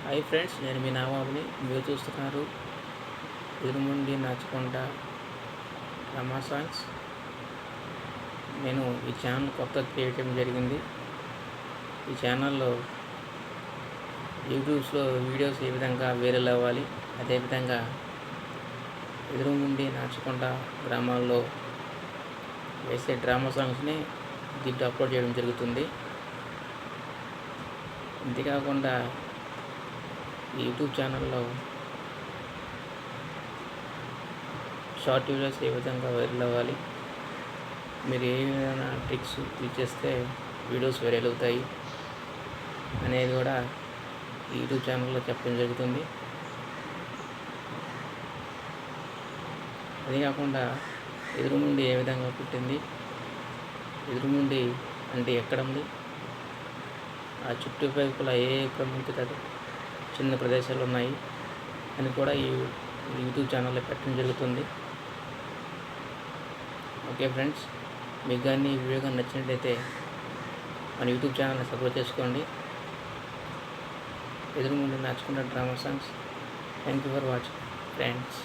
Hi friends, నేను మీ నావాబుని. మీరు చూస్తున్నారు ఇరుముండి నచ్చుకుంట రమా సాంగ్స్. నేను ఈ ఛానల్ కొత్త క్రియేట్ చేయడం జరిగింది. ఈ ఛానల్లో యూట్యూబ్స్లో వీడియోస్ ఏ విధంగా వైరల్ అవ్వాలి, అదేవిధంగా ఎదురుముండి నచ్చుకుంట గ్రామాల్లో వేసే డ్రామా సాంగ్స్ని దీంట్లో అప్లోడ్ చేయడం జరుగుతుంది. ఇంతేకాకుండా ఈ యూట్యూబ్ ఛానల్లో షార్ట్ వీడియోస్ ఏ విధంగా వైరల్ అవ్వాలి, మీరు ఏ విధమైన ట్రిక్స్ యూజ్ చేస్తే వీడియోస్ వైరల్ అవుతాయి అనేది కూడా ఈ యూట్యూబ్ ఛానల్లో చెప్పడం జరుగుతుంది. అదే కాకుండా ఎదురుముండి ఏ విధంగా పుట్టింది, ఎదురుముండి అంటే ఎక్కడ ఉంది, ఆ చుట్టుపక్కల ఏ ప్రముఖత చిన్న ప్రదేశాలు ఉన్నాయి అని కూడా ఈ యూట్యూబ్ ఛానల్లో పెట్టడం జరుగుతుంది. ఓకే ఫ్రెండ్స్, మీకు కానీ ఈ వీడియో కానీ నచ్చినట్లయితే మన యూట్యూబ్ ఛానల్ని సబ్స్క్రైబ్ చేసుకోండి. ఎదురుముండి నచ్చుకుంటే drama songs. Thank you for watching friends.